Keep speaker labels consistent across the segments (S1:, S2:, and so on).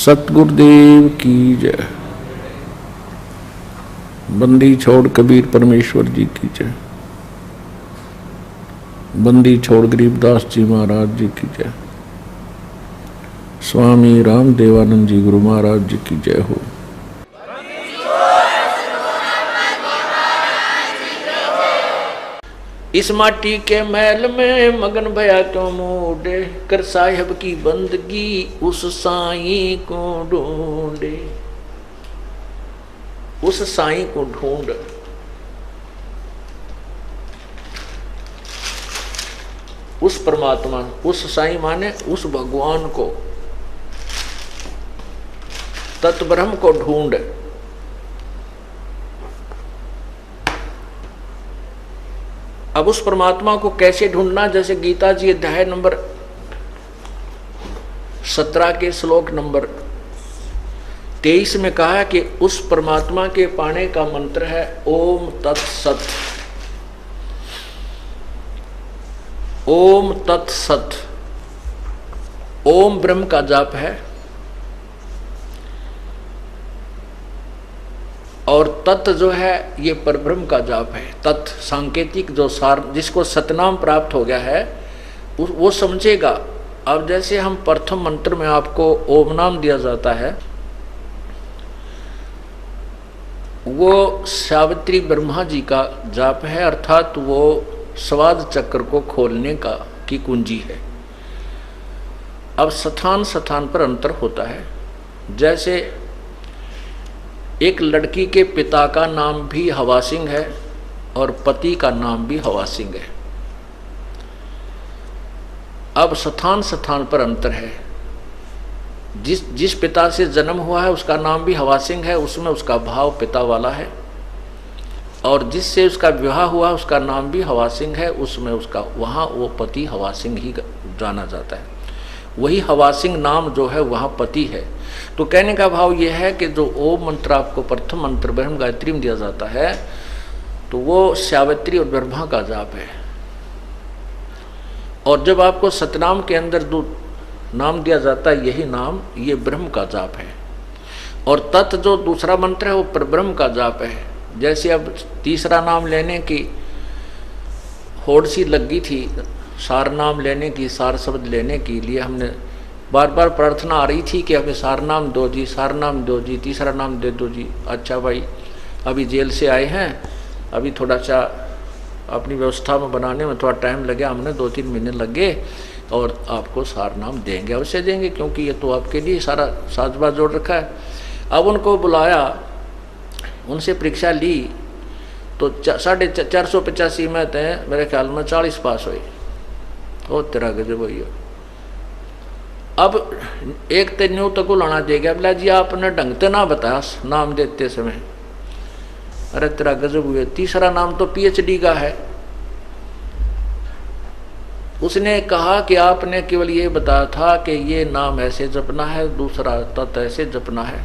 S1: सतगुरुदेव की जय। बंदी छोड़ कबीर परमेश्वर जी की जय। बंदी छोड़ गरीबदास जी महाराज जी की जय। स्वामी राम देवानंद जी गुरु महाराज जी की जय हो। इस माटी के महल में मगन भया तो मूडे कर साहिब की बंदगी उस साईं को ढूंढे। उस साईं को ढूंढ। उस परमात्मा, उस साईं माने उस भगवान को, तत्ब्रह्म को ढूंढ। अब उस परमात्मा को कैसे ढूंढना, जैसे गीता जी अध्याय नंबर 17 के श्लोक नंबर 23 में कहा कि उस परमात्मा के पाने का मंत्र है ओम तत्सत। ओम तत्सत। ओम ब्रह्म का जाप है और तत् जो है ये परब्रह्म का जाप है। तत् सांकेतिक जो सार, जिसको सतनाम प्राप्त हो गया है वो समझेगा। अब जैसे हम प्रथम मंत्र में आपको ओम नाम दिया जाता है, वो सावित्री ब्रह्मा जी का जाप है, अर्थात वो स्वाद चक्र को खोलने की कुंजी है। अब स्थान स्थान पर अंतर होता है। जैसे एक लड़की के पिता का नाम भी हवा सिंह है और पति का नाम भी हवा सिंह है। अब स्थान स्थान पर अंतर है। जिस पिता से जन्म हुआ है उसका नाम भी हवा सिंह है, उसमें उसका भाव पिता वाला है, और जिससे उसका विवाह हुआ उसका नाम भी हवा सिंह है, उसमें उसका वहाँ वो पति हवा सिंह ही जाना जाता है। वही हवा सिंह नाम जो है वहाँ पति है। तो कहने का भाव यह है कि जो ओम मंत्र आपको प्रथम मंत्र ब्रह्म गायत्री में दिया जाता है तो वो सावित्री और ब्रह्मा का जाप है। और जब आपको सतनाम के अंदर जो नाम दिया जाता है यही नाम ये ब्रह्म का जाप है। और तत् जो दूसरा मंत्र है वो परब्रह्म का जाप है। जैसे अब तीसरा नाम लेने की होड़ सी लगी थी, सार नाम लेने की, सार शब्द लेने के लिए हमने बार बार प्रार्थना आ रही थी कि हमें सार नाम दो जी, सार नाम दो जी, तीसरा नाम दे दो जी। अच्छा भाई, अभी जेल से आए हैं, अभी थोड़ा सा अपनी व्यवस्था में बनाने में थोड़ा टाइम लगे, हमने 2-3 महीने लगे, और आपको सार नाम देंगे, अवश्य देंगे, क्योंकि ये तो आपके लिए सारा साजबाज जोड़ रखा है। अब उनको बुलाया, उनसे परीक्षा ली तो 485 में थे, मेरे ख्याल में 40 पास हुई। ओ तेरा गजब हुई। अब एक तेन्यू तक लाना देगा, बोला जी आपने ढंग से ना बताया नाम देते समय। अरे तेरा गजब हुए, तीसरा नाम तो PhD का है। उसने कहा कि आपने केवल ये बताया था कि ये नाम ऐसे जपना है, दूसरा तत् ऐसे जपना है,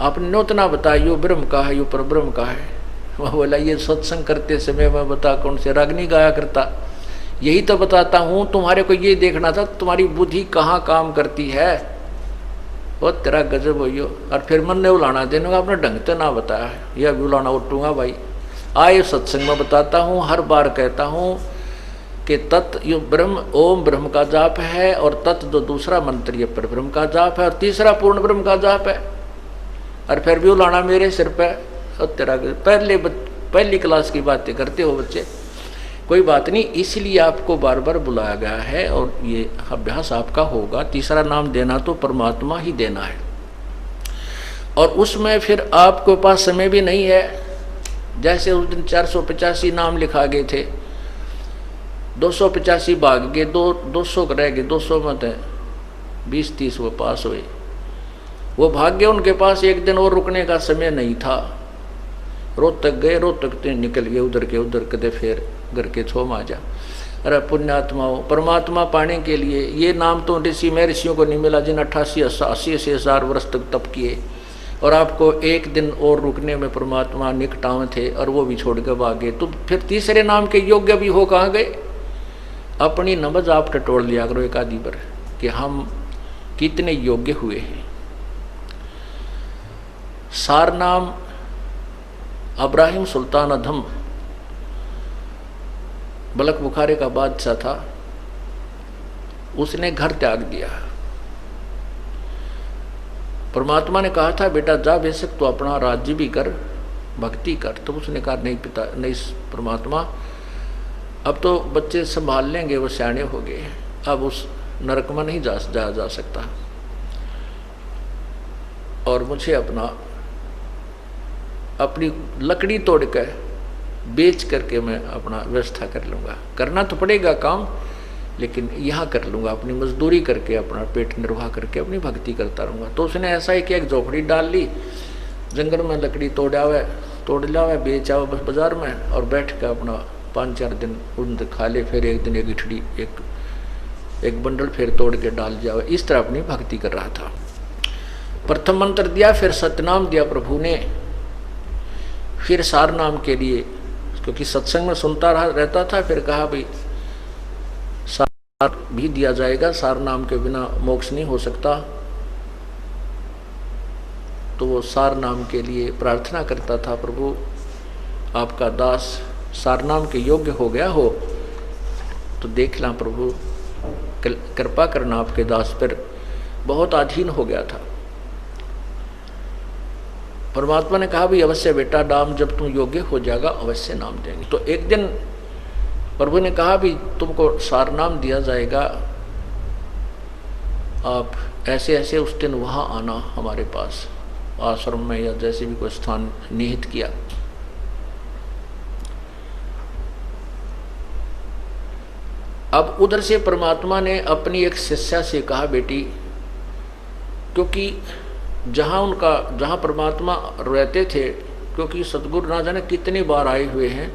S1: आपने उतना बताया यो ब्रह्म का है, यो परब्रह्म का है। वह बोला ये सत्संग करते समय मैं बता कौन से रागनी गाया करता, यही तो बताता हूँ। तुम्हारे को ये देखना था तुम्हारी बुद्धि कहाँ काम करती है। वो तेरा गजब हो। और फिर मन ने उलाना देने का, आपने ढंग से ना बताया है, यह भी उलाना उठूंगा भाई। आए सत्संग में बताता हूँ, हर बार कहता हूँ कि तत् यो ब्रह्म ओम ब्रह्म का जाप है, और तत् जो दूसरा मंत्र ये पर ब्रह्म का जाप है, और तीसरा पूर्ण ब्रह्म का जाप है। और फिर भी उलाना मेरे सिर पे। और तेरा पहली क्लास की बातें करते हो बच्चे, कोई बात नहीं, इसलिए आपको बार बार बुलाया गया है और ये अभ्यास आपका होगा। तीसरा नाम देना तो परमात्मा ही देना है, और उसमें फिर आपके पास समय भी नहीं है। जैसे उस दिन 485 नाम लिखा गए थे, 285 भाग गए, 200 रह गए, 200 में थे 20-30 वो पास हुए, वो भाग्य उनके पास एक दिन और रुकने का समय नहीं था। रोहतक गए, रोहतक तो निकल गए उधर के उधर, कदे फिर घर के छो माजा। अरे पुण्यात्माओं, परमात्मा पाने के लिए ये नाम तो ऋषि महर्षियों को नहीं मिला जिन 88-80 हजार वर्ष तक तप किए, और आपको एक दिन और रुकने में परमात्मा निकटाव थे और वो भी छोड़ के भागे। तो फिर तीसरे नाम के योग्य भी हो कहाँ गए? अपनी नमज आप टटोल लिया करो एक आदि पर कि हम कितने योग्य हुए हैं। सार नाम इब्राहिम सुल्तान अधम बलख बुखारे का बादशाह था, उसने घर त्याग दिया। परमात्मा ने कहा था बेटा जा बेशक तो अपना राज्य भी कर, भक्ति कर। तो उसने कहा नहीं पिता, नहीं परमात्मा, अब तो बच्चे संभाल लेंगे, वो सियाने हो गए, अब उस नरक में नहीं जा सकता, और मुझे अपनी लकड़ी तोड़ कर बेच करके मैं अपना व्यवस्था कर लूँगा। करना तो पड़ेगा काम, लेकिन यहाँ कर लूँगा, अपनी मजदूरी करके अपना पेट निर्वाह करके अपनी भक्ति करता रहूँगा। तो उसने ऐसा ही किया, एक झोपड़ी डाल ली, जंगल में लकड़ी तोड़ लावे बेच आओ बस बाजार में, और बैठ कर अपना 5-4 दिन उन खा ले, फिर एक दिन एक इठड़ी एक बंडल फिर तोड़ के डाल जावे। इस तरह अपनी भक्ति कर रहा था। प्रथम मंत्र दिया, फिर सतनाम दिया प्रभु ने, फिर सार नाम के लिए, क्योंकि सत्संग में सुनता रहता था, फिर कहा भाई सार भी दिया जाएगा, सार नाम के बिना मोक्ष नहीं हो सकता। तो वो सार नाम के लिए प्रार्थना करता था, प्रभु आपका दास सार नाम के योग्य हो गया हो तो देख ला प्रभु, कृपा करना आपके दास पर, बहुत अधीन हो गया था। परमात्मा ने कहा भी अवश्य बेटा, नाम जब तुम योग्य हो जाएगा अवश्य नाम देंगे। तो एक दिन प्रभु ने कहा भी तुमको सार नाम दिया जाएगा, आप ऐसे ऐसे उस दिन वहाँ आना हमारे पास आश्रम में, या जैसे भी कोई स्थान निहित किया। अब उधर से परमात्मा ने अपनी एक शिष्या से कहा बेटी, क्योंकि जहाँ परमात्मा रहते थे, क्योंकि सतगुरु ना जाने कितनी बार आए हुए हैं,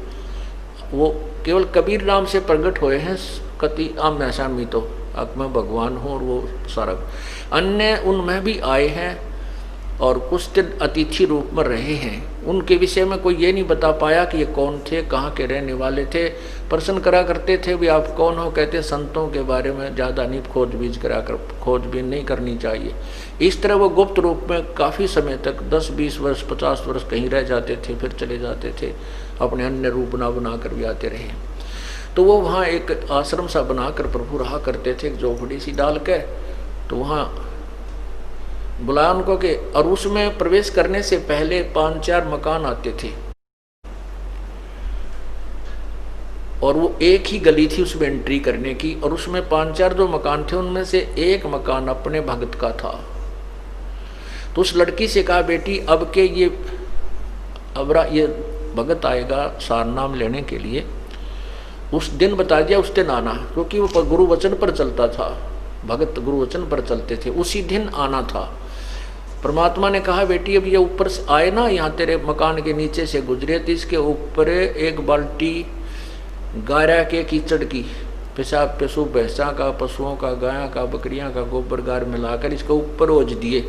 S1: वो केवल कबीर नाम से प्रकट हुए हैं, कति आम ऐसा मी तो अब मैं भगवान हूँ, और वो सारा अन्य उनमें भी आए हैं और कुछ दिन अतिथि रूप में रहे हैं। उनके विषय में कोई ये नहीं बता पाया कि ये कौन थे, कहाँ के रहने वाले थे। प्रश्न करा करते थे भी आप कौन हो, कहते संतों के बारे में ज़्यादा नहीं खोजबीन नहीं करनी चाहिए। इस तरह वो गुप्त रूप में काफ़ी समय तक 10, 20 वर्ष, 50 वर्ष कहीं रह जाते थे, फिर चले जाते थे, अपने अन्य रूप बना कर भी आते रहे। तो वो वहाँ एक आश्रम सा बनाकर प्रभु रहा करते थे, एक झोपड़ी सी डाल कर। तो वहाँ बुलाया उनको के, और उसमें प्रवेश करने से पहले 5-4 मकान आते थे, और वो एक ही गली थी उसमें एंट्री करने की, और उसमें 5-4 जो मकान थे उनमें से एक मकान अपने भगत का था। तो उस लड़की से कहा बेटी अब के ये भगत आएगा सार नाम लेने के लिए, उस दिन बता दिया, उस दिन आना, क्योंकि वो गुरु वचन पर चलता था, भगत गुरु वचन पर चलते थे, उसी दिन आना था। परमात्मा ने कहा बेटी अब ये ऊपर से आए ना, यहाँ तेरे मकान के नीचे से गुजरे, तो इसके ऊपर एक बाल्टी गारा के कीचड़ की, पेशाब पशु भैंसा का, पशुओं का, गायों का, बकरियां का गोबर गार मिलाकर इसके ऊपर ओझ दिए,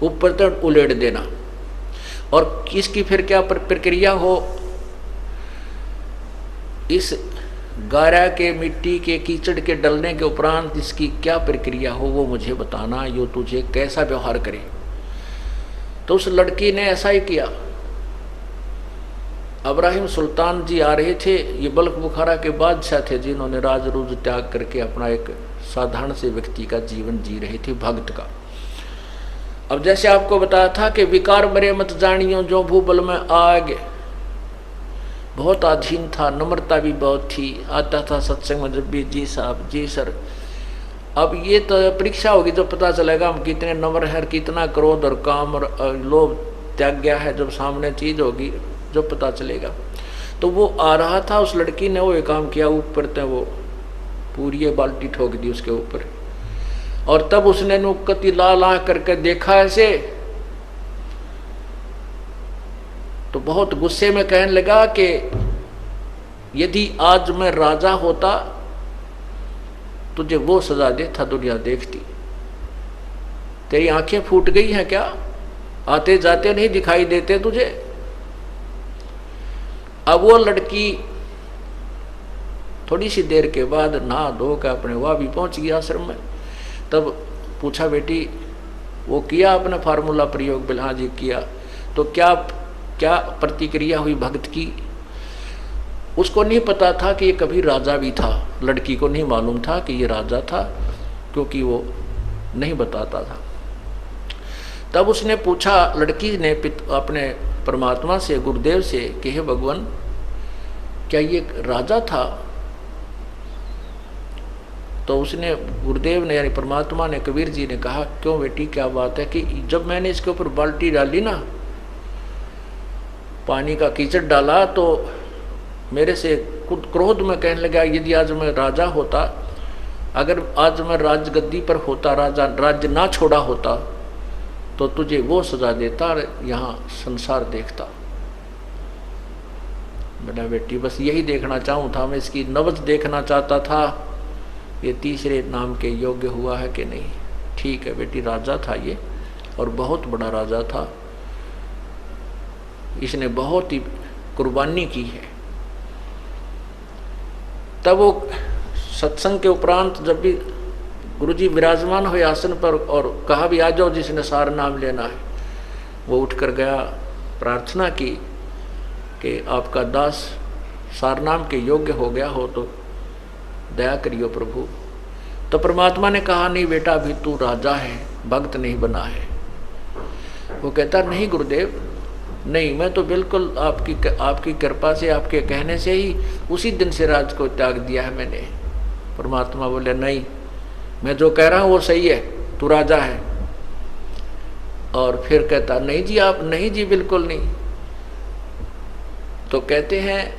S1: ऊपर तक उलेट देना। और इसकी फिर क्या प्रक्रिया हो, इस गारा के मिट्टी के कीचड़ के डलने के उपरांत इसकी क्या प्रक्रिया हो वो मुझे बताना, यो तुझे कैसा व्यवहार करे। तो उस लड़की ने ऐसा ही किया। इब्राहिम सुल्तान जी आ रहे थे, ये बल्ख बुखारा के बादशाह थे, जिन्होंने राज रूज त्याग करके अपना एक साधारण से व्यक्ति का जीवन जी रहे थे, भक्त का। अब जैसे आपको बताया था कि विकार मरे मत जानियो जो भूबल में आग, बहुत अधीन था, नम्रता भी बहुत थी, आता था सत्संग में जब भी जी साहब जी सर। अब ये तो परीक्षा होगी जब पता चलेगा हम कितने नम्र हैं, कितना क्रोध और काम और लोभ त्याग गया है, जब सामने चीज होगी जब पता चलेगा। तो वो आ रहा था, उस लड़की ने वो एक काम किया, ऊपर तक वो पूरी बाल्टी ठोक दी उसके ऊपर, और तब उसने नुक्कती ला ला करके देखा ऐसे, तो बहुत गुस्से में कहने लगा कि यदि आज मैं राजा होता तुझे वो सजा देता दुनिया देखती। तेरी आंखें फूट गई हैं क्या, आते जाते नहीं दिखाई देते तुझे। अब वो लड़की थोड़ी सी देर के बाद नहा धो कर अपने वहां भी पहुंच गई आश्रम में। तब पूछा बेटी वो किया आपने फार्मूला प्रयोग? बोले हाँ जी किया। तो क्या क्या प्रतिक्रिया हुई भक्त की? उसको नहीं पता था कि ये कभी राजा भी था, लड़की को नहीं मालूम था कि ये राजा था, क्योंकि वो नहीं बताता था। तब उसने पूछा, लड़की ने अपने परमात्मा से, गुरुदेव से कि हे भगवान क्या ये राजा था? तो उसने, गुरुदेव ने यानी परमात्मा ने, कबीर जी ने कहा क्यों बेटी क्या बात है कि जब मैंने इसके ऊपर बाल्टी डाली ना, पानी का कीचड़ डाला, तो मेरे से खुद क्रोध में कहने लगा यदि आज मैं राजा होता, अगर आज मैं राजगद्दी पर होता, राज्य ना छोड़ा होता तो तुझे वो सजा देता और यहाँ संसार देखता। बेटा बेटी बस यही देखना चाहूँ था मैं, इसकी नब्ज देखना चाहता था, ये तीसरे नाम के योग्य हुआ है कि नहीं। ठीक है बेटी, राजा था ये, और बहुत बड़ा राजा था, इसने बहुत ही कुर्बानी की है। तब वो सत्संग के उपरांत जब भी गुरुजी विराजमान हुए आसन पर और कहा भी आ जाओ जिसने सार नाम लेना है, वो उठकर गया, प्रार्थना की कि आपका दास सार नाम के योग्य हो गया हो तो दया करियो प्रभु। तो परमात्मा ने कहा नहीं बेटा अभी तू राजा है, भक्त नहीं बना है। वो कहता नहीं गुरुदेव नहीं, मैं तो बिल्कुल आपकी कृपा से, आपके कहने से ही उसी दिन से राज को त्याग दिया है मैंने। परमात्मा बोले नहीं, मैं जो कह रहा हूँ वो सही है, तू राजा है। और फिर कहता नहीं जी आप, नहीं जी बिल्कुल नहीं। तो कहते हैं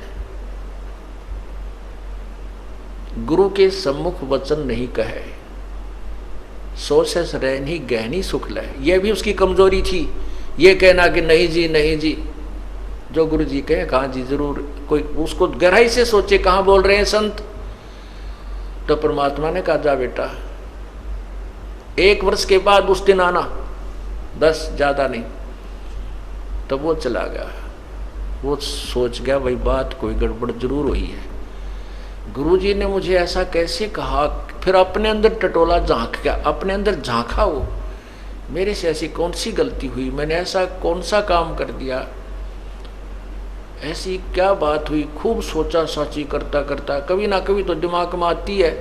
S1: गुरु के सम्मुख वचन नहीं कहे, सो से रहनी गहनी सुख लय। यह भी उसकी कमजोरी थी, ये कहना कि नहीं जी नहीं जी, जो गुरु जी कहे कहा जी जरूर, कोई उसको गहराई से सोचे कहाँ बोल रहे हैं संत। तो परमात्मा ने कहा जा बेटा 1 वर्ष के बाद उस दिन आना, 10 ज्यादा नहीं। तब वो चला गया। वो सोच गया भाई बात कोई गड़बड़ जरूर हुई है, गुरुजी ने मुझे ऐसा कैसे कहा। फिर अपने अंदर टटोला झांक गया, अपने अंदर झांका वो, मेरे से ऐसी कौन सी गलती हुई, मैंने ऐसा कौन सा काम कर दिया, ऐसी क्या बात हुई। खूब सोचा साची करता करता, कभी ना कभी तो दिमाग में आती है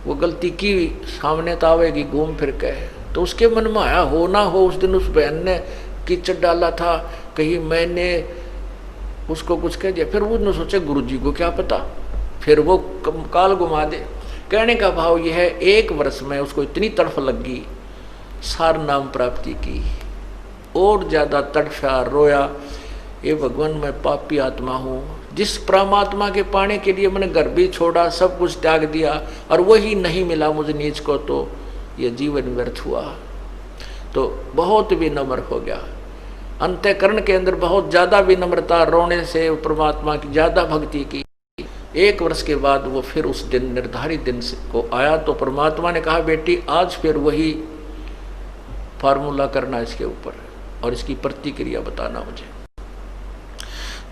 S1: वो गलती की सामने तो आवेगी घूम फिर के। तो उसके मन में आया हो ना हो उस दिन उस बहन ने कीचड़ डाला था, कहीं मैंने उसको कुछ कह दिया। फिर उसने सोचा गुरुजी को क्या पता, फिर वो काल घुमा दे। कहने का भाव यह है 1 वर्ष में उसको इतनी तड़फ लगी, सार नाम प्राप्ति की, और ज्यादा तड़फा, रोया, ये भगवान मैं पापी आत्मा हूँ, जिस परमात्मा के पाने के लिए मैंने घर भी छोड़ा, सब कुछ त्याग दिया और वही नहीं मिला मुझे नीच को, तो ये जीवन व्यर्थ हुआ। तो बहुत विनम्र हो गया, अंतःकरण के अंदर बहुत ज्यादा विनम्रता, रोने से परमात्मा की ज्यादा भक्ति की। 1 वर्ष के बाद वो फिर उस दिन निर्धारित दिन को आया। तो परमात्मा ने कहा बेटी आज फिर वही फार्मूला करना इसके ऊपर और इसकी प्रतिक्रिया बताना मुझे।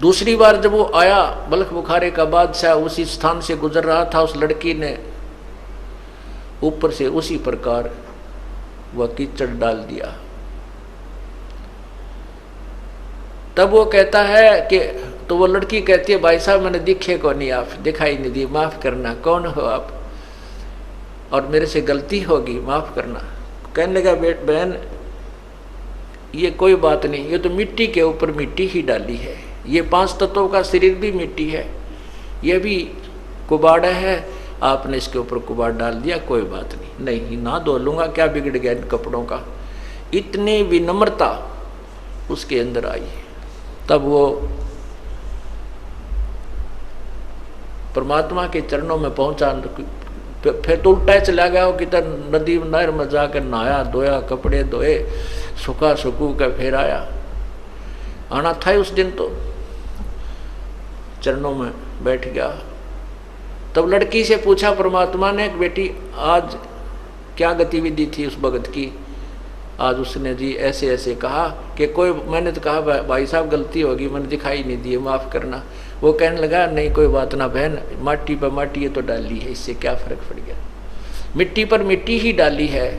S1: दूसरी बार जब वो आया, बल्ख बुखारे का बादशाह उसी स्थान से गुजर रहा था, उस लड़की ने ऊपर से उसी प्रकार वह कीचड़ डाल दिया। तब वो कहता है कि, तो वो लड़की कहती है भाई साहब मैंने दिखे को नहीं, आप दिखाई नहीं दी, माफ करना, कौन हो आप, और मेरे से गलती होगी, माफ करना। कहने लगा बहन ये कोई बात नहीं, ये तो मिट्टी के ऊपर मिट्टी ही डाली है, ये 5 तत्वों का शरीर भी मिट्टी है, ये भी कुबाड़ा है, आपने इसके ऊपर कुबाड़ डाल दिया, कोई बात नहीं, नहीं ना धो लूंगा, क्या बिगड़ गया इन कपड़ों का। इतनी विनम्रता उसके अंदर आई। तब वो परमात्मा के चरणों में पहुंचा। फिर तो उल्टा चला गया वो, किधर नदी नहर में जाकर नहाया धोया, कपड़े धोए, सुखा सुकू का फिर आया। आना था उस दिन, तो चरणों में बैठ गया। तब लड़की से पूछा परमात्मा ने बेटी आज क्या गतिविधि थी उस भगत की। आज उसने जी ऐसे ऐसे कहा कि कोई, मैंने तो कहा भाई साहब गलती होगी, मैंने दिखाई नहीं दी, माफ़ करना। वो कहने लगा नहीं कोई बात ना बहन, माटी पर माटी ये तो डाली है, इससे क्या फर्क पड़ गया। मिट्टी पर मिट्टी ही डाली है,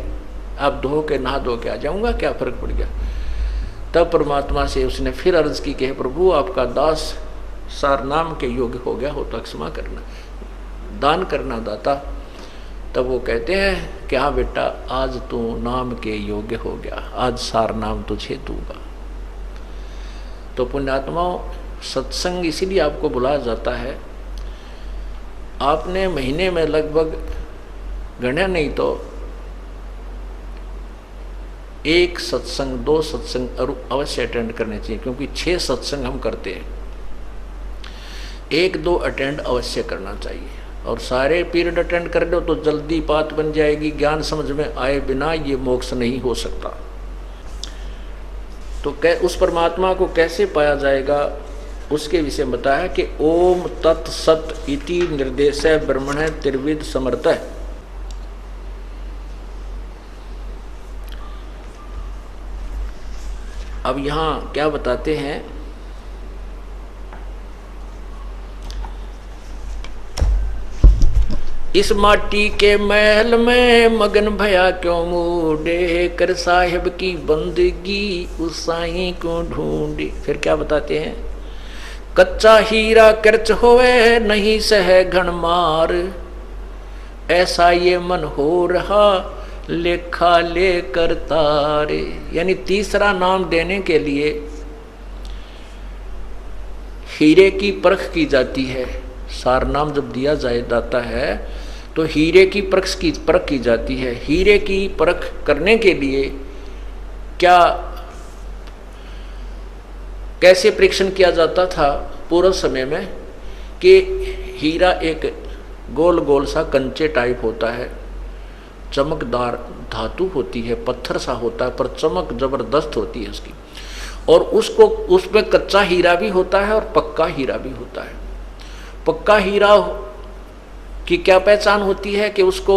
S1: अब धो के नहा धो के आ जाऊंगा, क्या फर्क पड़ गया। तब परमात्मा से उसने फिर अर्ज की कि प्रभु आपका दास सार नाम के योग्य हो गया हो तो क्षमा करना, दान करना दाता। तब वो कहते हैं कि हाँ बेटा, आज तू नाम के योग्य हो गया, आज सार नाम तुझे दूंगा। तो पुण्यात्माओं, सत्संग इसीलिए आपको बुलाया जाता है। आपने महीने में लगभग गणना नहीं तो 1 सत्संग 2 सत्संग अवश्य अटेंड करने चाहिए, क्योंकि 6 सत्संग हम करते हैं, 1-2 अटेंड अवश्य करना चाहिए। और सारे पीरियड अटेंड कर लो तो जल्दी बात बन जाएगी, ज्ञान समझ में आए बिना ये मोक्ष नहीं हो सकता। तो उस परमात्मा को कैसे पाया जाएगा उसके विषय बताया कि ओम तत् सत इति निर्देश ब्रह्मण त्रिविध समर्थ। अब यहाँ क्या बताते हैं, इस माटी के महल में मगन भया क्यों मूडे, कर साहिब की बंदगी उस साईं को ढूंढे। फिर क्या बताते हैं, कच्चा हीरा कर्च होवे नहीं सह घन मार, ऐसा ये मन हो रहा लेखा लेकर तारे। यानी तीसरा नाम देने के लिए हीरे की परख की जाती है। सार नाम जब दिया जाता है तो हीरे की परख की जाती है। हीरे की परख करने के लिए क्या कैसे परीक्षण किया जाता था पूर्व समय में, कि हीरा एक गोल गोल सा कंचे टाइप होता है, चमकदार धातु होती है, पत्थर सा होता है, पर चमक जबरदस्त होती है उसकी। और उसको उसमें कच्चा हीरा भी होता है और पक्का हीरा भी होता है। पक्का हीरा की क्या पहचान होती है कि उसको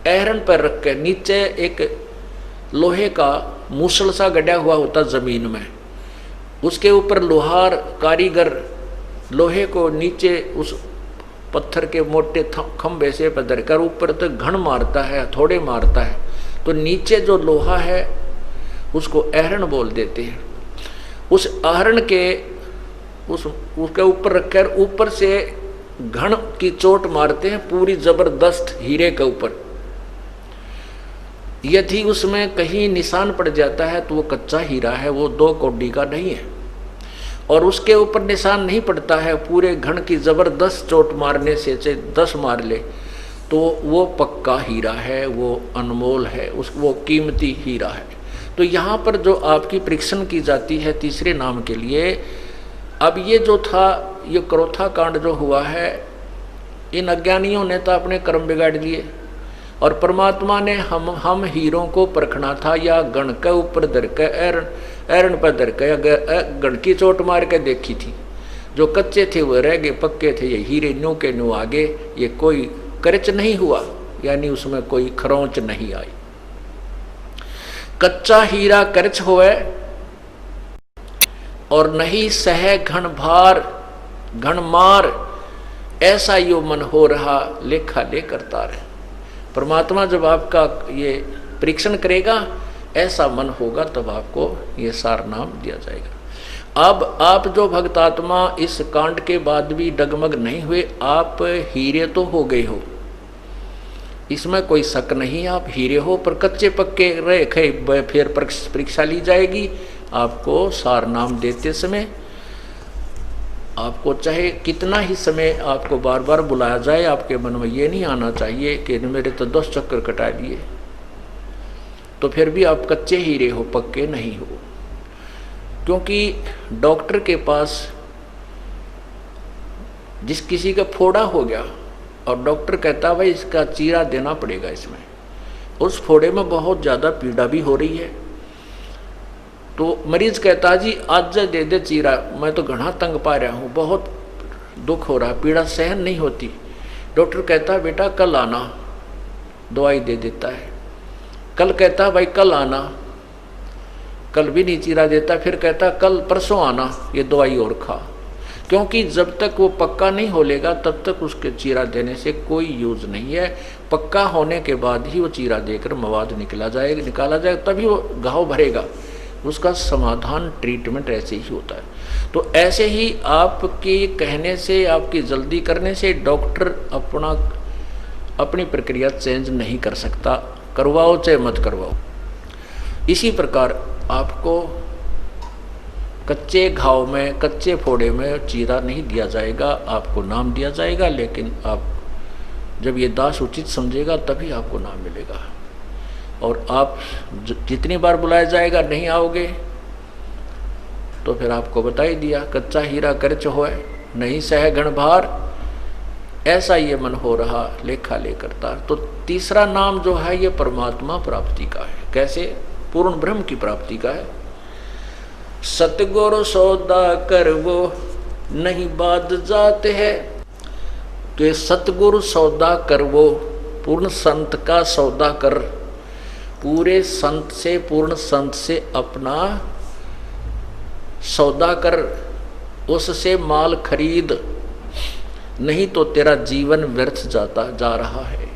S1: एहरन पर रख के नीचे एक लोहे का मूसल सा गड़ा हुआ होता जमीन में, उसके ऊपर लोहार कारीगर लोहे को नीचे उस पत्थर के मोटे खंभे से पधर कर ऊपर तक घन मारता है, थोड़े मारता है, तो नीचे जो लोहा है उसको एहरन बोल देते हैं। उस आहरण के उसके ऊपर रखकर ऊपर से घन की चोट मारते हैं पूरी जबरदस्त हीरे के ऊपर। यदि उसमें कहीं निशान पड़ जाता है तो वो कच्चा हीरा है, वो 2 कौड़ी का नहीं है। और उसके ऊपर निशान नहीं पड़ता है, पूरे घन की जबरदस्त चोट मारने से 10 मार ले तो वो पक्का हीरा है, वो अनमोल है, वो कीमती हीरा है। तो यहाँ पर जो आपकी परीक्षण की जाती है तीसरे नाम के लिए, अब ये जो था ये क्रोथा कांड जो हुआ है, इन अज्ञानियों ने तो अपने कर्म बिगाड़ दिए, और परमात्मा ने हम हीरों को परखना था या गण के ऊपर धर के एरन पर धर के गण की चोट मार के देखी थी। जो कच्चे थे वो रह गए, पक्के थे ये हीरे न्यू के न्यू आगे, ये कोई करच नहीं हुआ, यानी उसमें कोई खरोंच नहीं आई। कच्चा हीरा करच होवे और नहीं सह घन भार घन मार, ऐसा यो मन हो रहा लेखा ले करता रहे। परमात्मा जब आपका ये परीक्षण करेगा, ऐसा मन होगा, तब आपको ये सार नाम दिया जाएगा। अब आप जो भक्तात्मा इस कांड के बाद भी डगमग नहीं हुए, आप हीरे तो हो गए हो, इसमें कोई शक नहीं, आप हीरे हो, पर कच्चे पक्के रहे फिर परीक्षा ली जाएगी। आपको सार नाम देते समय आपको चाहे कितना ही समय आपको बार बार बुलाया जाए, आपके मन में ये नहीं आना चाहिए कि मेरे तो 10 चक्कर कटा दिए, तो फिर भी आप कच्चे हीरे हो, पक्के नहीं हो। क्योंकि डॉक्टर के पास जिस किसी का फोड़ा हो गया और डॉक्टर कहता भाई इसका चीरा देना पड़ेगा, इसमें उस फोड़े में बहुत ज़्यादा पीड़ा भी हो रही है, तो मरीज कहता जी आज दे दे चीरा, मैं तो घना तंग पा रहा हूँ, बहुत दुख हो रहा, पीड़ा सहन नहीं होती। डॉक्टर कहता है बेटा कल आना, दवाई दे देता है। कल कहता भाई कल आना, कल भी नहीं चीरा देता, फिर कहता कल परसों आना, ये दवाई और खा। क्योंकि जब तक वो पक्का नहीं हो लेगा तब तक उसके चीरा देने से कोई यूज नहीं है। पक्का होने के बाद ही वो चीरा देकर मवाद निकाला जाएगा, तभी वो घाव भरेगा। उसका समाधान ट्रीटमेंट ऐसे ही होता है। तो ऐसे ही आपके कहने से, आपकी जल्दी करने से डॉक्टर अपनी प्रक्रिया चेंज नहीं कर सकता, करवाओ चाहे मत करवाओ। इसी प्रकार आपको कच्चे घाव में, कच्चे फोड़े में चीरा नहीं दिया जाएगा, आपको नाम दिया जाएगा। लेकिन आप जब ये दास उचित समझेगा तभी आपको नाम मिलेगा। और आप जितनी बार बुलाया जाएगा नहीं आओगे तो फिर आपको बता ही दिया, कच्चा हीरा कर्च होए नहीं सह गण भार, ऐसा ये मन हो रहा लेखा लेकर। तो तीसरा नाम जो है ये परमात्मा प्राप्ति का है। कैसे? पूर्ण ब्रह्म की प्राप्ति का है। सतगुरु सौदा कर वो नहीं बाद जाते है। तो ये सतगुरु सौदा कर वो, पूर्ण संत का सौदा कर, पूरे संत से, पूर्ण संत से अपना सौदा कर, उससे माल खरीद, नहीं तो तेरा जीवन व्यर्थ जाता जा रहा है।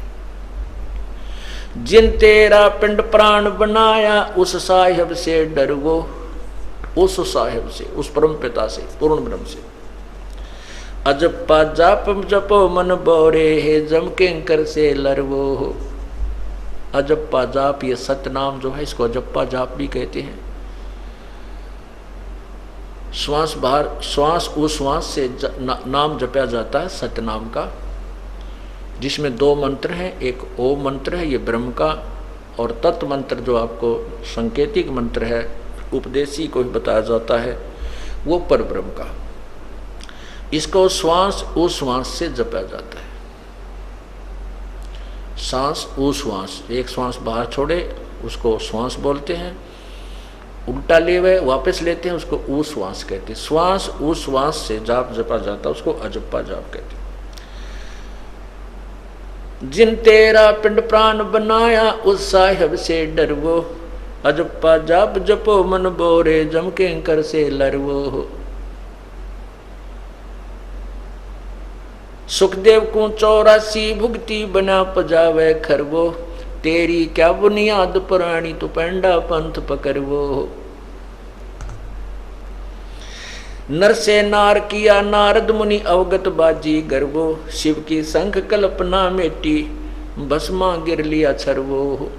S1: जिन तेरा पिंड प्राण बनाया उस साहिब से डर वो, उस साहिब से, उस परम पिता से, पूर्ण ब्रह्म से। अजप्पा जाप जपो मन बोरे है जम किंकर से लरवो। अजप्पा जाप, ये सतनाम जो है इसको अजप्पा जाप भी कहते हैं। श्वास बाहर, श्वास उश्वास से नाम जपया जाता है सतनाम का, जिसमें दो मंत्र हैं। एक ओम मंत्र है ये ब्रह्म का, और तत्व मंत्र जो आपको संकेतिक मंत्र है, उपदेशी को भी बताया जाता है, वो पर ब्रह्म का। इसको श्वास उश्वास से जपया जाता है। सांस उश्वास, एक श्वास बाहर छोड़े उसको श्वास बोलते हैं, उल्टा ले हुए वापस लेते हैं उसको उश्वास कहते हैं। श्वास उश्वास से जाप जपा जाता है उसको अजप्पा जाप कहते हैं। जिन तेरा पिंड प्राण बनाया उस साहिब से डरवो, अजप्पा जाप जपो मन बोरे जम किंकर से लरवो। सुखदेव को 84 भुगती बना पजावे खरवो, तेरी क्या बुनियाद पुरानी तू पेंडा पंथ पकड़वो। नर से नार किया नारद मुनि अवगत बाजी गर्वो, शिव की संख कल्पना मेटी भस्मा गिर लिया छरवो।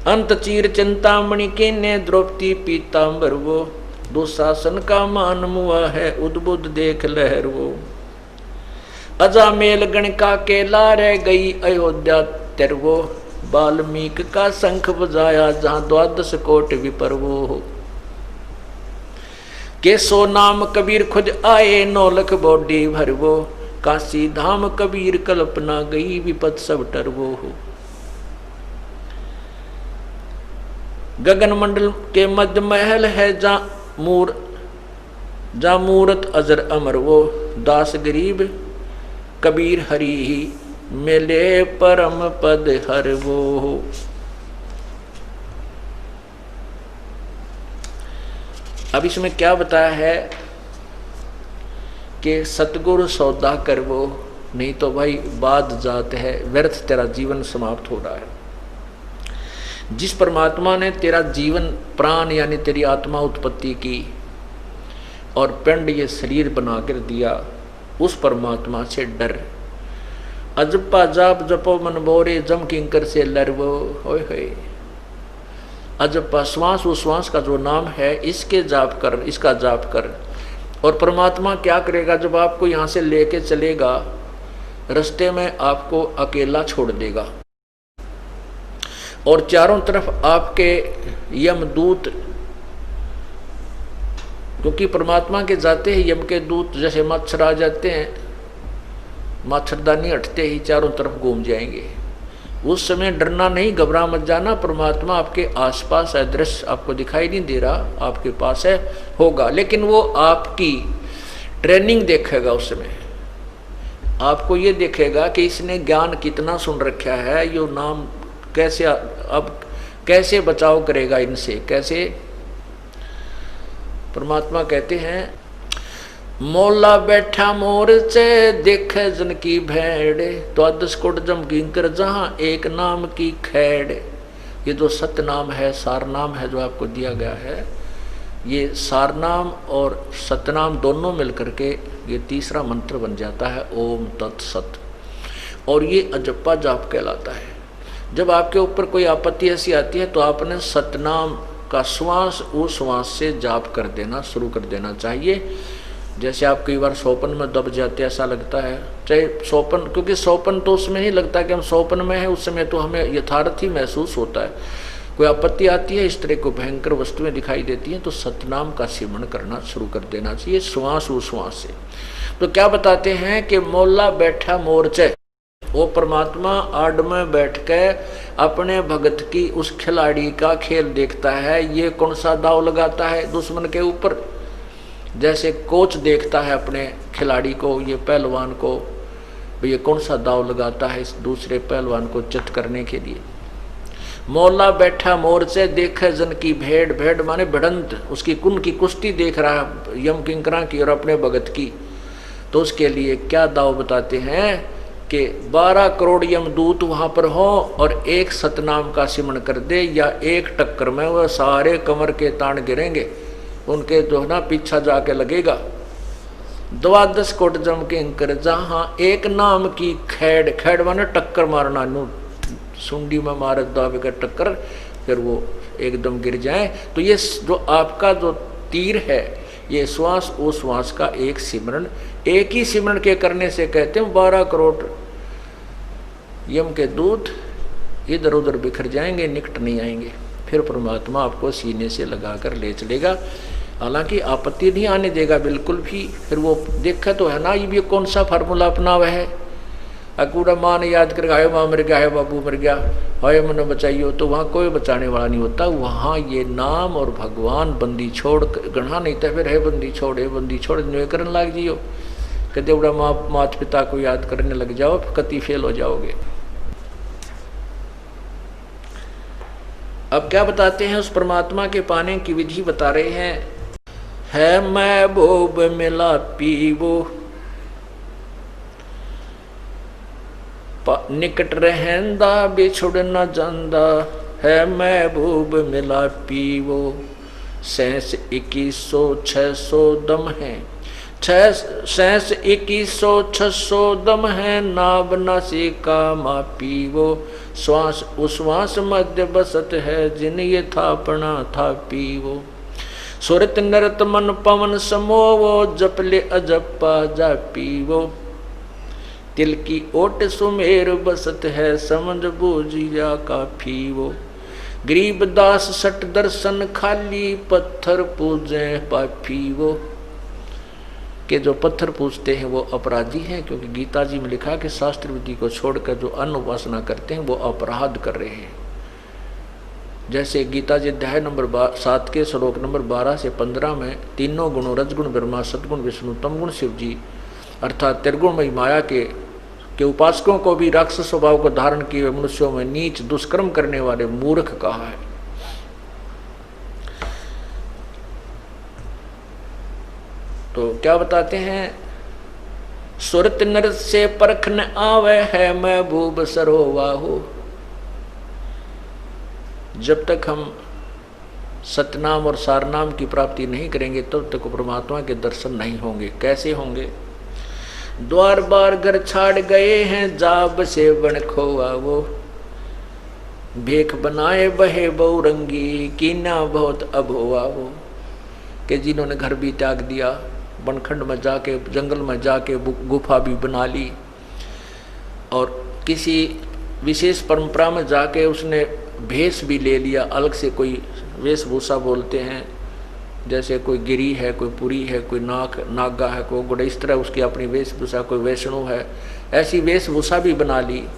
S1: अंत चीर चिंतामणि के ने द्रौपदी पीतांबर वो, दुशासन का मान मुआ है उद्बुद्ध देख लहर वो। अजामेल गणिका के लारे गई अयोध्या तेरवो, वाल्मीकि का शंख बजाया जहां 12 कोट विपरवो। केसो नाम कबीर खुद आए 9 लाख बॉडी भरवो, काशी धाम कबीर कल्पना गई विपत सब टरवो। गगन मंडल के मध्य महल है जा मूरत अजर अमर वो, दास गरीब कबीर हरि ही मिले परम पद हर वो। अब इसमें क्या बताया है कि सतगुरु सौदा कर वो, नहीं तो भाई बाद जात है, व्यर्थ तेरा जीवन समाप्त हो रहा है। जिस परमात्मा ने तेरा जीवन प्राण यानी तेरी आत्मा उत्पत्ति की और पिंड ये शरीर बना कर दिया, उस परमात्मा से डर। अजप्पा जाप जपो मन बोरे जम किंकर से लरवो। होय होय, अजप्पा श्वास उश्वास का जो नाम है इसके जाप कर, इसका जाप कर। और परमात्मा क्या करेगा, जब आपको यहाँ से लेके चलेगा रास्ते में आपको अकेला छोड़ देगा और चारों तरफ आपके यमदूत, क्योंकि परमात्मा के जाते ही यम के दूत जैसे मच्छर आ जाते हैं, मच्छरदानी हटते ही चारों तरफ घूम जाएंगे। उस समय डरना नहीं, घबरा मत जाना, परमात्मा आपके आसपास है, दृश्य आपको दिखाई नहीं दे रहा, आपके पास है, होगा, लेकिन वो आपकी ट्रेनिंग देखेगा। उस समय आपको ये देखेगा कि इसने ज्ञान कितना सुन रखा है, यो नाम कैसे, अब कैसे बचाव करेगा इनसे, कैसे। परमात्मा कहते हैं मोला बैठा मोरचे देखे जन की भेड़, द्वादश कोट जम किंकर जहां एक नाम की खैड़। ये जो सतनाम है, सारनाम है जो आपको दिया गया है, ये सारनाम और सतनाम दोनों मिलकर के ये तीसरा मंत्र बन जाता है ओम तत्सत। और ये अजप्पा जाप कहलाता है। जब आपके ऊपर कोई आपत्ति ऐसी आती है तो आपने सतनाम का श्वास उस श्वास से जाप कर देना शुरू कर देना चाहिए। जैसे आप कई बार सोपन में दब जाते ऐसा लगता है, चाहे सोपन, क्योंकि सोपन तो उसमें ही लगता है कि हम सोपन में हैं, उस समय तो हमें यथार्थ ही महसूस होता है। कोई आपत्ति आती है, इस तरह को भयंकर वस्तुएं दिखाई देती हैं, तो सतनाम का सिमरण करना शुरू कर देना चाहिए श्वास उस श्वास से। तो क्या बताते हैं कि मोला बैठा मोरचे, वो परमात्मा आड़ में बैठ के अपने भगत की उस खिलाड़ी का खेल देखता है। ये कौन सा दाव लगाता है दुश्मन के ऊपर, जैसे कोच देखता है अपने खिलाड़ी को, ये पहलवान को, ये कौन सा दाव लगाता है इस दूसरे पहलवान को चित करने के लिए। मोला बैठा मोरचे देखे जन की भेड़, भेड़ माने भिड़ंत, उसकी कुन की कुश्ती देख रहा है यम किंकरा की और अपने भगत की। तो उसके लिए क्या दाव बताते हैं कि 12 करोड़ यमदूत वहां पर हो और एक सतनाम का सिमरण कर दे, या एक टक्कर में वह सारे कमर के तान गिरेंगे, उनके जो है ना पीछा जाके लगेगा। द्वादश कोट जम के इंकर जहां एक नाम की खैड़, खैड़ माने टक्कर मारना, नू सुंडी में मारे दावे का टक्कर, फिर वो एकदम गिर जाए। तो ये जो आपका जो तीर है, ये श्वास वो श्वास का एक सिमरण, एक ही सिमरण के करने से कहते हैं 12 करोड़ यम के दूत इधर उधर बिखर जाएंगे, निकट नहीं आएंगे, फिर परमात्मा आपको सीने से लगाकर ले चलेगा। हालांकि आपत्ति नहीं आने देगा बिल्कुल भी। फिर वो देखा तो है ना, ये भी कौन सा फार्मूला अपना हुआ है, अकूड़ा माँ ने याद कर हाय माँ मर गया, हाय बाबू मर गया, हाय मन बचाइयो, तो वहाँ कोई बचाने वाला नहीं होता। वहाँ ये नाम और भगवान बंदी छोड़ गढ़ा नहीं था, फिर है बंदी छोड़, है बंदी छोड़ न्यू करने लग जियो, कहते उड़ा माता पिता को याद करने लग जाओ, कति फेल हो जाओगे। अब क्या बताते हैं, उस परमात्मा के पाने की विधि बता रहे हैं। है महबूब मिला पीवो, निकट रहंदा बिछुड़ न जांदा, है महबूब मिला पीवो। 2100-600 दम है, 2100-600 दम है, नाभ नासिका मा पीवो। श्वास उश्वास मध्य बसत है, जिन ये थापना था पीवो। सुरत नरत मन पवन समोवो, जपले अजप्पा जा पीवो। तिल की ओट सुमेर बसत है, समझ बूझिया काफी वो। गरीब दास सट दर्शन खाली, पत्थर पूजे पापी वो। के जो पत्थर पूजते हैं वो अपराधी हैं, क्योंकि गीता जी में लिखा कि शास्त्र विधि को छोड़कर जो अन्न उपासना करते हैं वो अपराध कर रहे हैं। जैसे गीता जी अध्याय नंबर 7 के श्लोक नंबर 12 से 15 में तीनों गुणों रजगुण ब्रह्मा, सदगुण विष्णु, तमगुण शिव जी अर्थात त्रिगुणमयी माया के उपासकों को भी राक्षस स्वभाव को धारण किए हुए मनुष्यों में नीच दुष्कर्म करने वाले मूर्ख कहा है। तो क्या बताते हैं, सुरत नर से परख न आवे है, महबूब सरोवाहु। जब तक हम सतनाम और सारनाम की प्राप्ति नहीं करेंगे तब तक परमात्मा के दर्शन नहीं होंगे। कैसे होंगे? द्वार बार घर छाड़ गए हैं, जाब से बन खोआ वो। भेख बनाए बहे बहुरंगी, कीना बहुत अभोआ वो। कि जिन्होंने घर भी त्याग दिया, बनखंड में जाके जंगल में जाके गुफा भी बना ली, और किसी विशेष परंपरा में जाके उसने भेष भी ले लिया, अलग से कोई वेशभूषा बोलते हैं, जैसे कोई गिरी है, कोई पुरी है, कोई नागा है, कोई गुड़, इस तरह उसकी अपनी वेशभूषा, कोई वैष्णु है, ऐसी वेशभूषा भी बना ली।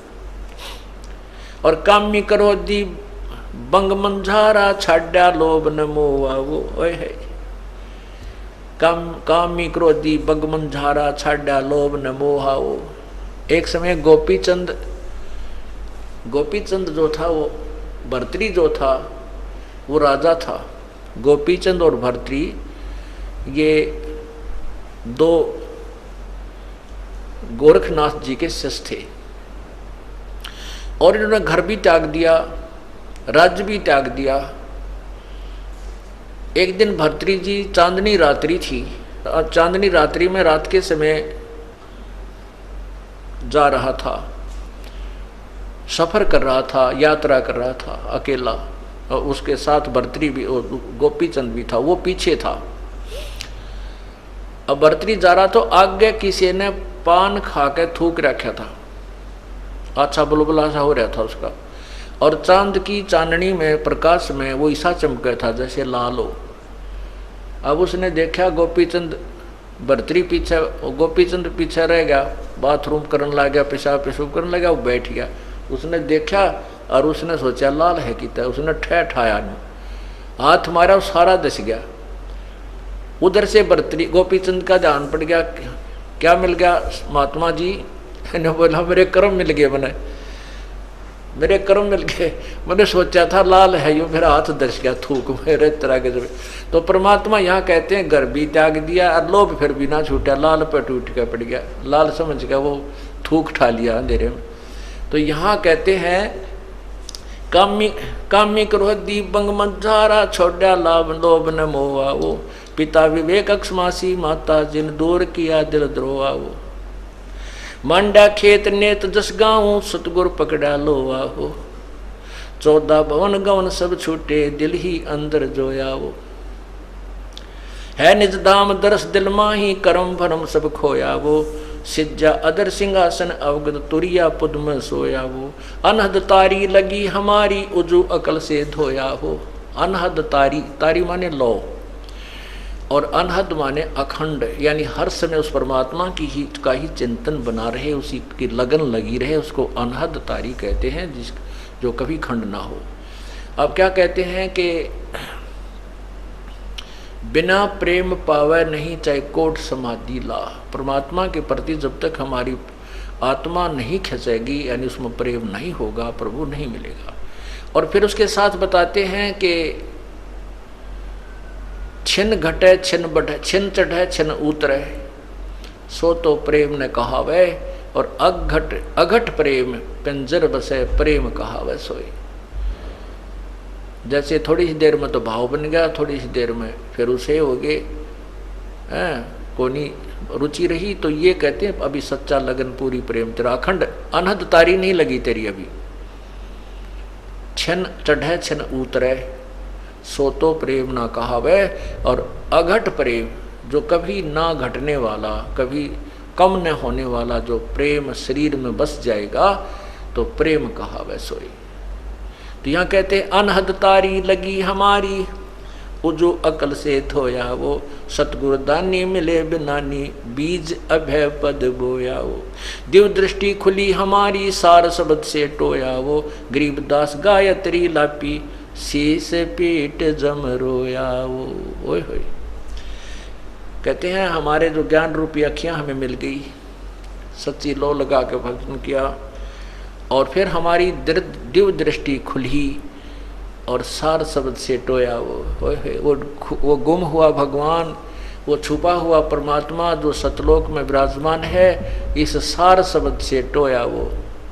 S1: और कामी करो दी बंग मंझारा, छाड्या लोभ न मोवा वो है। कामी क्रोधी बंग मंझारा, छाड्या लोभ न मोहा वो। एक समय गोपीचंद जो था, वो भर्तृ जो था वो राजा था। गोपीचंद और भर्तृ ये दो गोरखनाथ जी के शिष्य थे और इन्होंने घर भी त्याग दिया, राज्य भी त्याग दिया। एक दिन भर्तृ जी, चांदनी रात्रि थी, चांदनी रात्रि में रात के समय जा रहा था, सफर कर रहा था, यात्रा कर रहा था अकेला, और उसके साथ भर्तृ भी, गोपीचंद भी था, वो पीछे था। अब भर्तृ जा रहा तो आगे किसी ने पान खा के थूक रखा था, अच्छा बुलबुला सा हो रहा था उसका, और चांद की चांदनी में, प्रकाश में वो ऐसा चमका था जैसे लाल हो। अब उसने देखा गोपीचंद, भर्तृ पीछे, गोपीचंद पीछे रह गया, बाथरूम करने लग गया, पेशाब पेशाब करने लगा, वो बैठ गया। उसने देखा और उसने सोचा लाल है कितना, उसने ठहठाया नहीं, हाथ मारा, सारा दस गया। उधर से भर्तृ, गोपीचंद का ध्यान पड़ गया, क्या मिल गया महात्मा जी ने बोला मेरे कर्म मिल गए, मैंने मेरे कर्म मिल गए, मैंने सोचा था लाल है, यूँ मेरा हाथ दस गया थूक मेरे तरह के। तो परमात्मा यहाँ कहते हैं घर भी त्याग दिया और लोभ फिर भी ना छूटा, लाल पर टूट के पड़ गया, लाल समझ गया, वो थूक ठा लिया अंधेरे में। तो यहाँ कहते हैं कामी क्रोधी बंग मझारा, छोड़ा लाभ लोभ न मोहा वो, पिता विवेक अक्षमासी, माता जिन दूर किया दिल द्रोहा वो, मांडा खेत नेत जस गाँव, सतगुर पकड़ा लोवा हो, 14 भवन गवन सब छूटे, दिल ही अंदर जोया वो, है निज धाम दरस दिल माही, करम भरम सब खोया वो, सिज्जा अदर सिंहासन अवगत तुरिया पुद में सोया वो, अनहद तारी लगी हमारी, उजू अकल से धोया हो। अनहद तारी, तारी माने लो, और अनहद माने अखंड, यानी हर समय उस परमात्मा की ही का ही चिंतन बना रहे, उसी की लगन लगी रहे, उसको अनहद तारी कहते हैं, जिस जो कभी खंड ना हो। अब क्या कहते हैं कि बिना प्रेम पावे नहीं चाहे कोट समाधि ला। परमात्मा के प्रति जब तक हमारी आत्मा नहीं खिंचेगी, यानी उसमें प्रेम नहीं होगा, प्रभु नहीं मिलेगा। और फिर उसके साथ बताते हैं कि छिन घटे छिन बढ़े, छिन चढ़े छिन उतरे, सो तो प्रेम ने कहावे, और अघट प्रेम पिंजर बसे, प्रेम कहावे सोई। जैसे थोड़ी सी देर में तो भाव बन गया, थोड़ी सी देर में फिर उसे हो गए, कोनी रुचि रही, तो ये कहते हैं अभी सच्चा लगन पूरी प्रेम तेरा, अखंड अनहद तारी नहीं लगी तेरी अभी। छिन चढ़े छिन उतरे, सो तो प्रेम ना कहावे, और अघट प्रेम जो कभी ना घटने वाला, कभी कम न होने वाला, जो प्रेम शरीर में बस जाएगा, तो प्रेम कहावे सोई। तो यहाँ कहते अनहद तारी लगी हमारी, उजो अकल से धोया वो, सतगुरु दानी मिले बिनानी, बीज अभय पद बोया वो, दिव दृष्टि खुली हमारी, सार शब्द से टोया वो, गरीबदास गायत्री लापी, शीस पीठ जम रोया वो। ओए होए, कहते हैं हमारे जो ज्ञान रूपी अखियां हमें मिल गई, सच्ची लो लगा के भजन किया, और फिर हमारी दिव्य दृष्टि खुली, और सार शब्द से टोया वो गुम हुआ भगवान, वो छुपा हुआ परमात्मा जो सतलोक में विराजमान है, इस सार शब्द से टोया वो।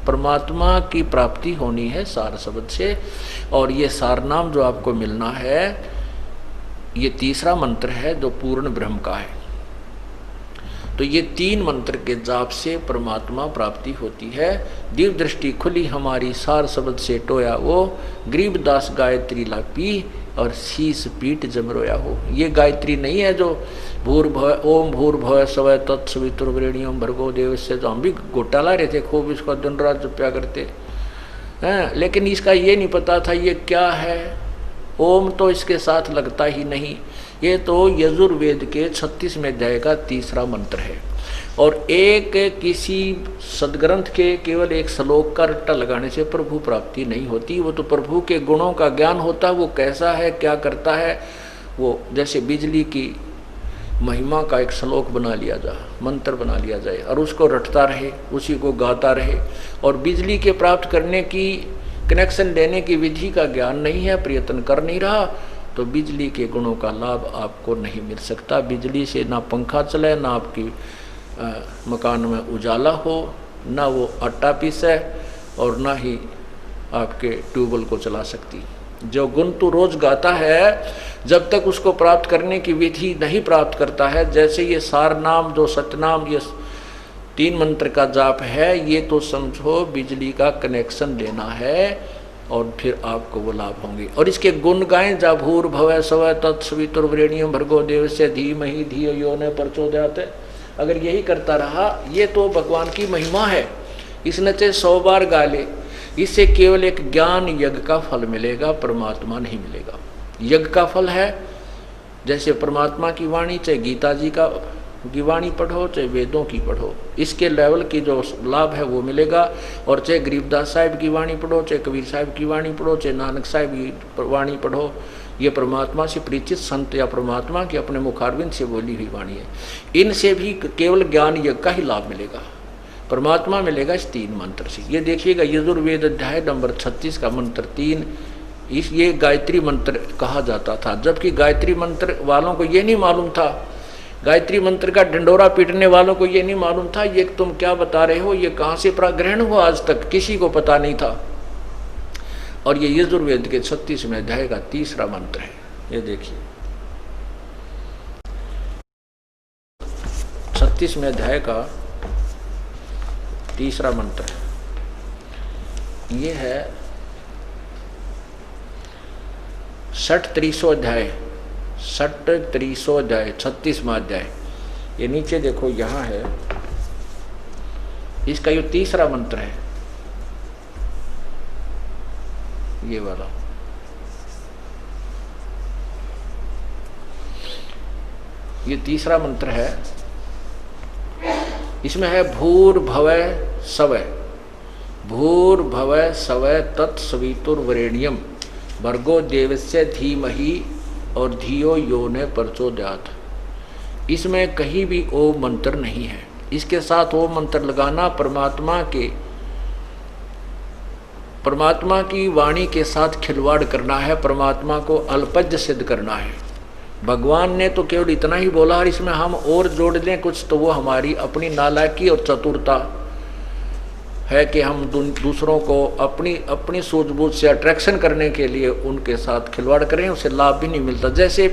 S1: परमात्मा की प्राप्ति होनी है सार शब्द से, और ये सार नाम जो आपको मिलना है, ये तीसरा मंत्र है जो पूर्ण ब्रह्म का है। तो ये 3 मंत्र के जाप से परमात्मा प्राप्ति होती है। दिव्य दृष्टि खुली हमारी, सार शब्द से टोया वो, गरीबदास गायत्री लापी, और शीस पीठ जमरोया हो। ये गायत्री नहीं है जो भूर्भुवः ओम भूर्भुवः स्वः तत्सवितुर्वरेण्यं भर्गो देवस्य, जो हम भी घोटाला रहे थे, खूब इसको दिन रात जप्या करते हैं, लेकिन इसका ये नहीं पता था ये क्या है। ओम तो इसके साथ लगता ही नहीं, ये तो यजुर्वेद के 36वें अध्याय का तीसरा मंत्र है, और एक किसी सदग्रंथ के केवल एक श्लोक का रट्टा लगाने से प्रभु प्राप्ति नहीं होती। वो तो प्रभु के गुणों का ज्ञान होता है, वो कैसा है, क्या करता है। वो जैसे बिजली की महिमा का एक श्लोक बना लिया जाए, मंत्र बना लिया जाए, और उसको रटता रहे, उसी को गाता रहे, और बिजली के प्राप्त करने की, कनेक्शन लेने की विधि का ज्ञान नहीं है, प्रयत्न कर नहीं रहा, तो बिजली के गुणों का लाभ आपको नहीं मिल सकता। बिजली से ना पंखा चले, ना आपकी मकान में उजाला हो, ना वो आटा पीसे और ना ही आपके ट्यूबवेल को चला सकती। जो गुण तू रोज गाता है, जब तक उसको प्राप्त करने की विधि नहीं प्राप्त करता है, जैसे ये सार नाम जो सतनाम ये 3 मंत्र का जाप है, ये तो समझो बिजली का कनेक्शन लेना है और फिर आपको वो लाभ होंगे। और इसके गुण गाएं, जा भूर भवः स्वः तत्सवितुर्वरेण्यं भर्गो देवस्य धीमहि धियो यो न प्रचोदयात्। अगर यही करता रहा, ये तो भगवान की महिमा है, इसने चाहे 100 बार गा ले, इससे केवल एक ज्ञान यज्ञ का फल मिलेगा, परमात्मा नहीं मिलेगा। यज्ञ का फल है जैसे परमात्मा की वाणी, चाहे गीता जी की वाणी पढ़ो, चाहे वेदों की पढ़ो, इसके लेवल की जो लाभ है वो मिलेगा। और चाहे गरीबदास साहिब की वाणी पढ़ो, चाहे कबीर साहिब की वाणी पढ़ो, चाहे नानक साहिब की वाणी पढ़ो, ये परमात्मा से परिचित संत या परमात्मा की अपने मुखारविंद से बोली हुई वाणी है। इनसे भी केवल ज्ञान यज्ञ का ही लाभ मिलेगा, परमात्मा मिलेगा इस 3 मंत्र से। ये देखिएगा, यजुर्वेद अध्याय नंबर 36 का मंत्र 3, ये गायत्री मंत्र कहा जाता था, जबकि गायत्री मंत्र वालों को ये नहीं मालूम था, गायत्री मंत्र का डंडोरा पीटने वालों को ये नहीं मालूम था, ये तुम क्या बता रहे हो, ये कहाँ से ग्रहण हुआ, आज तक किसी को पता नहीं था। और ये यजुर्वेद के 36वें अध्याय का 3रा मंत्र है। ये देखिए 36वें अध्याय का 3रा मंत्र है। ये है 63वां अध्याय, 63वां अध्याय, 36वां अध्याय। ये नीचे देखो, यहाँ है, इसका ये 3रा मंत्र है, ये वाला। ये 3रा मंत्र है, इसमें है भूर्भुवः स्वः, भूर्भुवः स्वः तत्सवितुर्वरेण्यं भर्गो देवस्य धीमहि और धियो यो न प्रचोदयात्। इसमें कहीं भी ओम मंत्र नहीं है, इसके साथ ओम मंत्र लगाना परमात्मा की वाणी के साथ खिलवाड़ करना है, परमात्मा को अल्पज्य सिद्ध करना है। भगवान ने तो केवल इतना ही बोला, और इसमें हम और जोड़ लें कुछ तो वो हमारी अपनी नालायकी और चतुरता है कि हम दूसरों को अपनी सूझबूझ से अट्रैक्शन करने के लिए उनके साथ खिलवाड़ करें, उसे लाभ भी नहीं मिलता। जैसे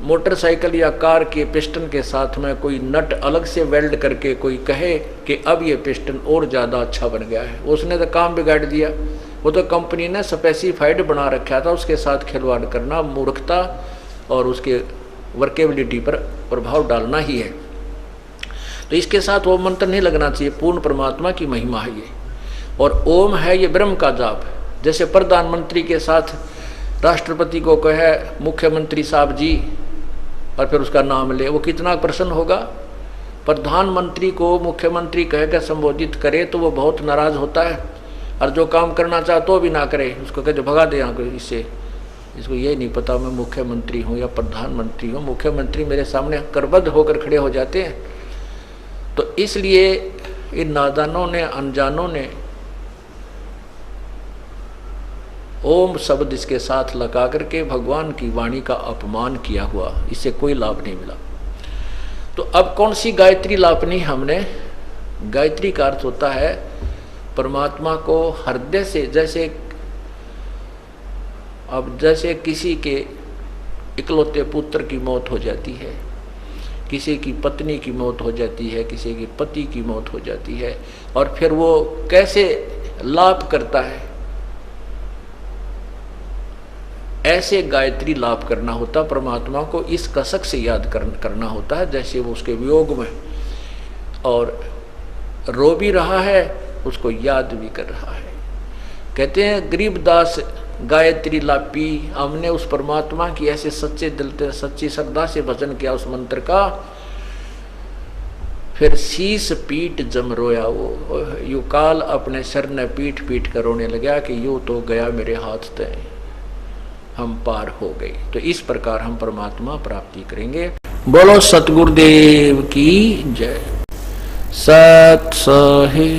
S1: मोटरसाइकिल या कार के पिस्टन के साथ में कोई नट अलग से वेल्ड करके कोई कहे कि अब ये पिस्टन और ज़्यादा अच्छा बन गया है, उसने तो काम बिगाड़ दिया। वो तो कंपनी ने स्पेसिफाइड बना रखा था, उसके साथ खिलवाड़ करना मूर्खता और उसके वर्केबिलिटी पर प्रभाव डालना ही है। तो इसके साथ ओम मंत्र नहीं लगना चाहिए, पूर्ण परमात्मा की महिमा है ये। और ओम है ये ब्रह्म का जाप। जैसे प्रधानमंत्री के साथ राष्ट्रपति को कहे मुख्यमंत्री साहब जी और फिर उसका नाम ले, वो कितना प्रसन्न होगा। प्रधानमंत्री को मुख्यमंत्री कह कर संबोधित करे तो वो बहुत नाराज होता है, और जो काम करना चाहे तो भी ना करे, उसको कहे जो भगा दे यहाँ को, इसको ये नहीं पता मैं मुख्यमंत्री हूँ या प्रधानमंत्री हूँ। मुख्यमंत्री मेरे सामने करबद्ध होकर खड़े हो जाते हैं। तो इसलिए इन नादानों ने, अनजानों ने ओम शब्द इसके साथ लगा करके भगवान की वाणी का अपमान किया हुआ, इससे कोई लाभ नहीं मिला। तो अब कौन सी गायत्री लापनी हमने? गायत्री का अर्थ होता है परमात्मा को हृदय से, जैसे किसी के इकलौते पुत्र की मौत हो जाती है, किसी की पत्नी की मौत हो जाती है, किसी की पति की मौत हो जाती है, और फिर वो कैसे लाप करता है, ऐसे गायत्री लाप करना होता। परमात्मा को इस कसक से याद करना होता है, जैसे वो उसके वियोग में और रो भी रहा है, उसको याद भी कर रहा है। कहते हैं गरीबदास गायत्री लापी, हमने उस परमात्मा की ऐसे सच्चे दिल से, सच्ची श्रद्धा से भजन किया उस मंत्र का, फिर शीस पीट जम रोया वो, यू काल अपने सर ने पीट पीट कर रोने लगा कि यूं तो गया मेरे हाथ तय, हम पार हो गए। तो इस प्रकार हम परमात्मा प्राप्ति करेंगे। बोलो सतगुरुदेव की जय। सत सहे।